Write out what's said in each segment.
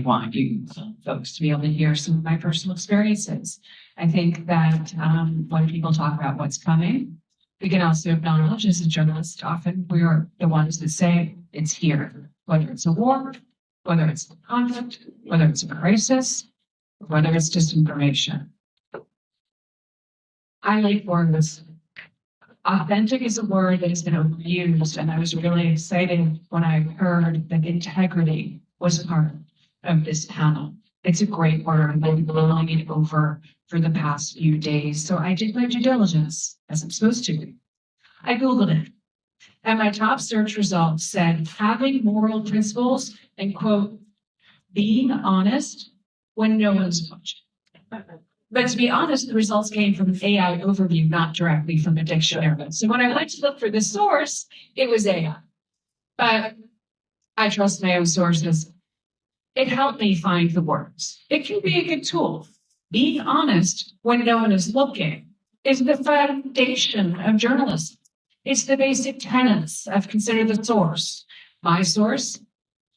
want you folks to be able to hear some of my personal experiences. I think that when people talk about what's coming, we can also acknowledge, as a journalist, often we are the ones that say it's here, whether it's a war, whether it's a conflict, whether it's a crisis, whether it's disinformation. I like words. Authentic is a word that has been overused, and I was really excited when I heard that integrity was part of this panel. It's a great word. I've been blowing it over for the past few days, so I did my due diligence, as I'm supposed to. I Googled it, and my top search results said having moral principles and, quote, being honest when no one's watching. But to be honest, the results came from an AI overview, not directly from a dictionary. So when I went to look for the source, it was AI. But I trust my own sources. It helped me find the words. It can be a good tool. Being honest when no one is looking is the foundation of journalism. It's the basic tenets of consider the source. My source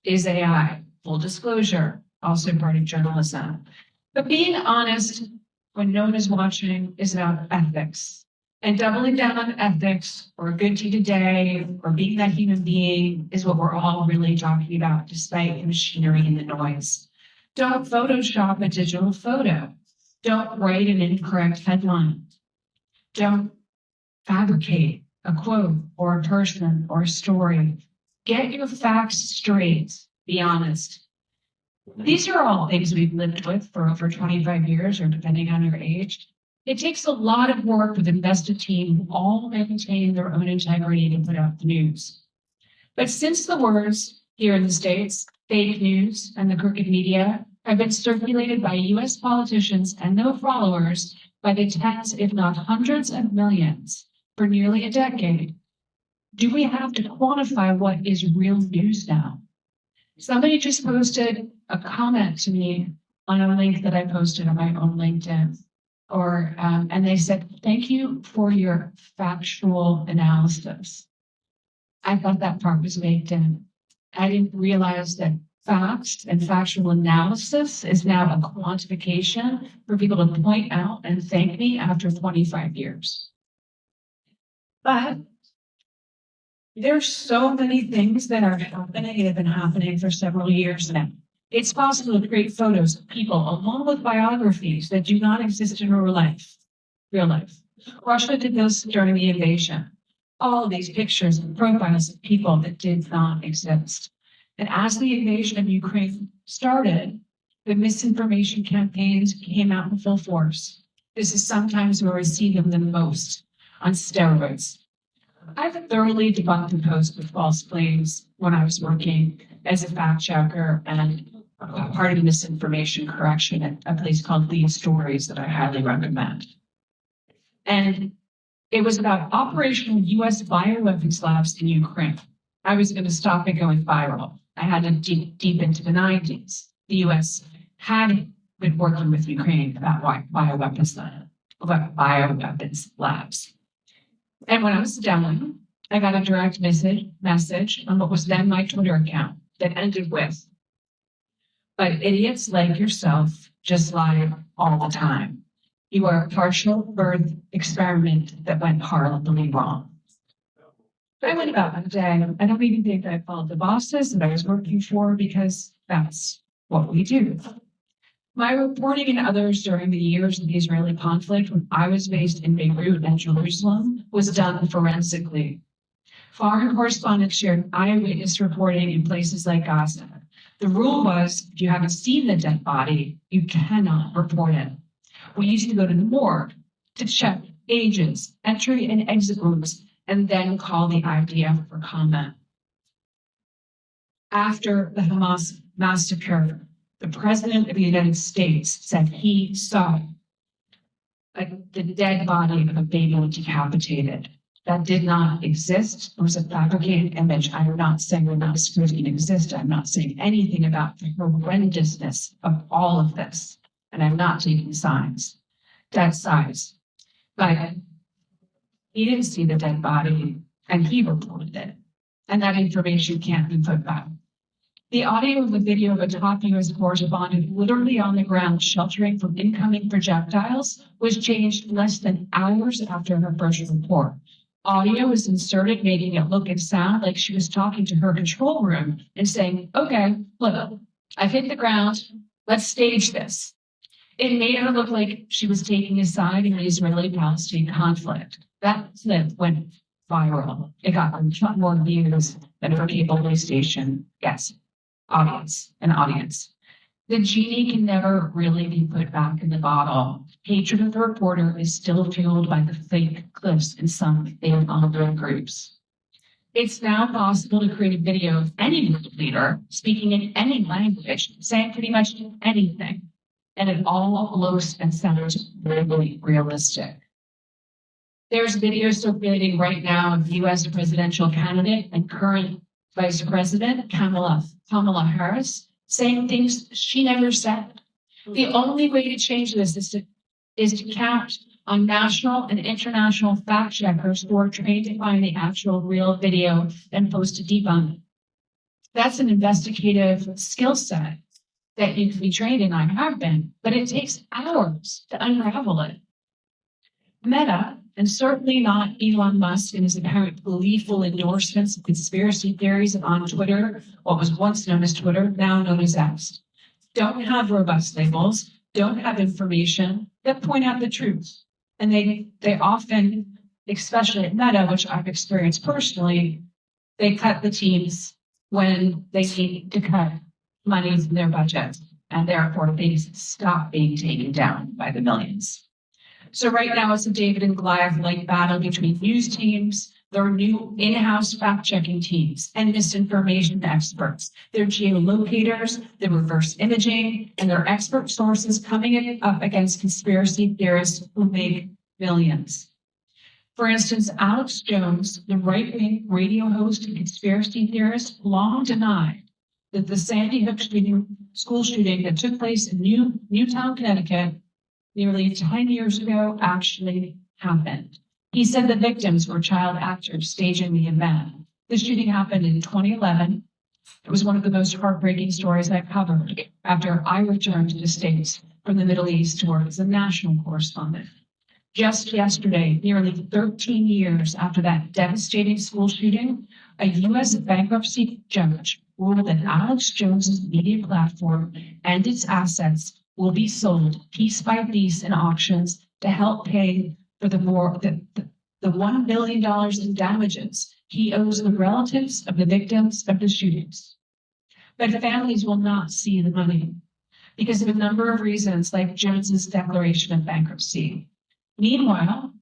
is AI, full disclosure, also part of journalism. But being honest when no one is watching is about ethics. And doubling down on ethics, or a good deed a day, or being that human being is what we're all really talking about, despite the machinery and the noise. Don't Photoshop a digital photo. Don't write an incorrect headline. Don't fabricate a quote or a person or a story. Get your facts straight. Be honest. These are all things we've lived with for over 25 years, or depending on your age. It takes a lot of work with an invested team who all maintain their own integrity to put out the news. But since the words here in the States, fake news and the crooked media, have been circulated by US politicians and their followers by the tens, if not hundreds of millions for nearly a decade, do we have to quantify what is real news now? Somebody just posted a comment to me on a link that I posted on my own LinkedIn, and they said, "Thank you for your factual analysis." I thought that part was baked in. I didn't realize that facts and factual analysis is now a quantification for people to point out and thank me after 25 years. But there's so many things that are happening and have been happening for several years now. It's possible to create photos of people along with biographies that do not exist in real life. Russia did this during the invasion. All of these pictures and profiles of people that did not exist. And as the invasion of Ukraine started, the misinformation campaigns came out in full force. This is sometimes where I see them the most, on steroids. I've thoroughly debunked and posted false claims when I was working as a fact checker and part of misinformation correction at a place called Lead Stories that I highly recommend. And it was about operational US bioweapons labs in Ukraine. I was going to stop it going viral. I had to deep into the 90s. The US had been working with Ukraine about bioweapons labs. And when I was done, I got a direct message on what was then my Twitter account that ended with, "But idiots like yourself just lie all the time. You are a partial birth experiment that went horribly wrong." I went about my day. I don't even think I followed the bosses that I was working for, because that's what we do. My reporting and others during the years of the Israeli conflict, when I was based in Beirut and Jerusalem, was done forensically. Foreign correspondents shared eyewitness reporting in places like Gaza. The rule was, if you haven't seen the dead body, you cannot report it. We used to go to the morgue to check ages, entry and exit rooms, and then call the IDF for comment. After the Hamas massacre, the President of the United States said he saw the dead body of a baby decapitated. That did not exist. It was a fabricated image. I am not saying we're not supposed to exist. I'm not saying anything about the horrendousness of all of this. And I'm not taking sides. But he didn't see the dead body, and he reported it. And that information can't be put back. The audio of the video of a top U.S. correspondent literally on the ground sheltering from incoming projectiles was changed less than hours after her first report. Audio was inserted, making it look and sound like she was talking to her control room and saying, okay, look, I've hit the ground. Let's stage this. It made her look like she was taking a side in the Israeli-Palestine conflict. That clip went viral. It got a lot more views than her cable station gets. Audience. The genie can never really be put back in the bottle. Hatred of the reporter is still fueled by the fake clips in some failed online groups. It's now possible to create a video of any leader speaking in any language, saying pretty much anything, and it all looks and sounds really realistic. There's videos circulating right now of U.S. presidential candidate and current Vice President Kamala Harris saying things she never said. The only way to change this is to count on national and international fact checkers who are trained to find the actual real video and post a debunk. That's an investigative skill set that you can be trained in. I have been, but it takes hours to unravel it. Meta, and certainly not Elon Musk and his apparent gleeful endorsements of conspiracy theories on Twitter, what was once known as Twitter, now known as X, don't have robust labels, don't have information that point out the truth. And they often, especially at Meta, which I've experienced personally, they cut the teams when they need to cut money from their budget, and therefore things stop being taken down by the millions. So right now it's a David and Goliath-like battle between news teams, their new in-house fact-checking teams, and misinformation experts. Their geolocators, their reverse imaging, and their expert sources coming up against conspiracy theorists who make millions. For instance, Alex Jones, the right-wing radio host and conspiracy theorist, long denied that the Sandy Hook school shooting that took place in Newtown, Connecticut, nearly 10 years ago actually happened. He said the victims were child actors staging the event. The shooting happened in 2011. It was one of the most heartbreaking stories I've covered after I returned to the States from the Middle East to work as a national correspondent. Just yesterday, nearly 13 years after that devastating school shooting, a U.S. bankruptcy judge ruled that Alex Jones's media platform and its assets will be sold piece by piece in auctions to help pay for the $1 billion in damages he owes the relatives of the victims of the shootings. But families will not see the money because of a number of reasons, like Jones's declaration of bankruptcy. Meanwhile,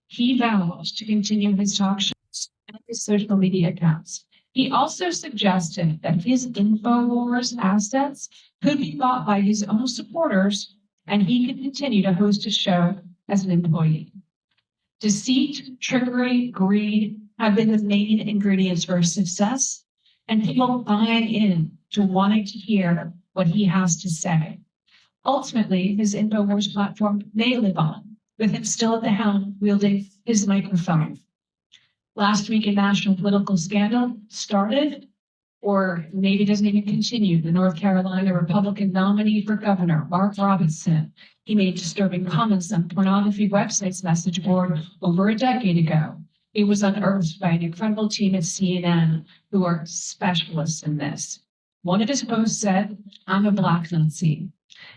he vows to continue his talk shows and his social media accounts. He also suggested that his InfoWars assets could be bought by his own supporters, and he could continue to host a show as an employee. Deceit, trickery, greed have been the main ingredients for his success, and people buying in to wanting to hear what he has to say. Ultimately, his InfoWars platform may live on, with him still at the helm wielding his microphone. Last week, a national political scandal started, or maybe doesn't even continue. The North Carolina Republican nominee for governor, Mark Robinson, he made disturbing comments on pornography websites message board over a decade ago. It was unearthed by an incredible team at CNN who are specialists in this. One of his posts said, "I'm a Black Nazi."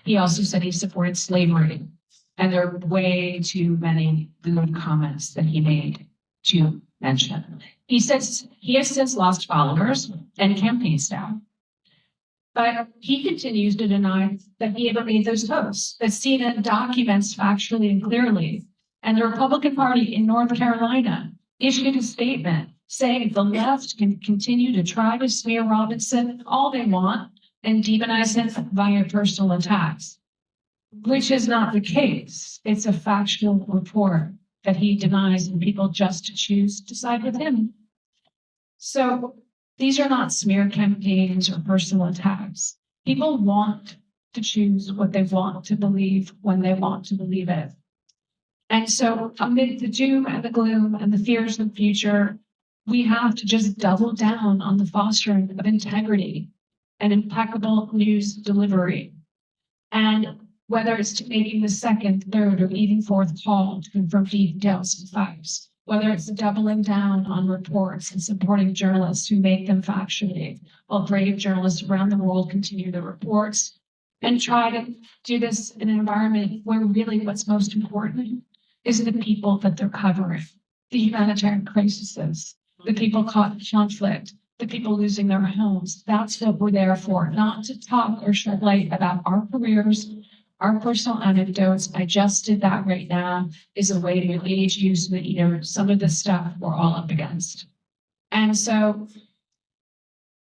He also said he supported slavery. And there are way too many good comments that he made to mention. He says he has since lost followers and campaign staff. But he continues to deny that he ever made those posts, that CNN documents factually and clearly. And the Republican Party in North Carolina issued a statement saying the left can continue to try to smear Robinson all they want and demonize him via personal attacks, which is not the case. It's a factual report that he denies, and people just choose to side with him. So these are not smear campaigns or personal attacks. People want to choose what they want to believe when they want to believe it. And so amid the doom and the gloom and the fears of the future, we have to just double down on the fostering of integrity and impeccable news delivery. And whether it's to making the second, third, or even fourth call to confirm details and facts, whether it's doubling down on reports and supporting journalists who make them factually, while brave journalists around the world continue their reports, and try to do this in an environment where really what's most important is the people that they're covering, the humanitarian crises, the people caught in conflict, the people losing their homes. That's what we're there for, not to talk or shed light about our careers, our personal anecdotes. I just did that right now is a way to engage you so that you know some of the stuff we're all up against. And so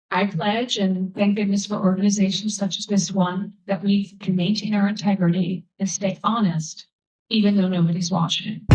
I pledge, and thank goodness for organizations such as this one, that we can maintain our integrity and stay honest, even though nobody's watching.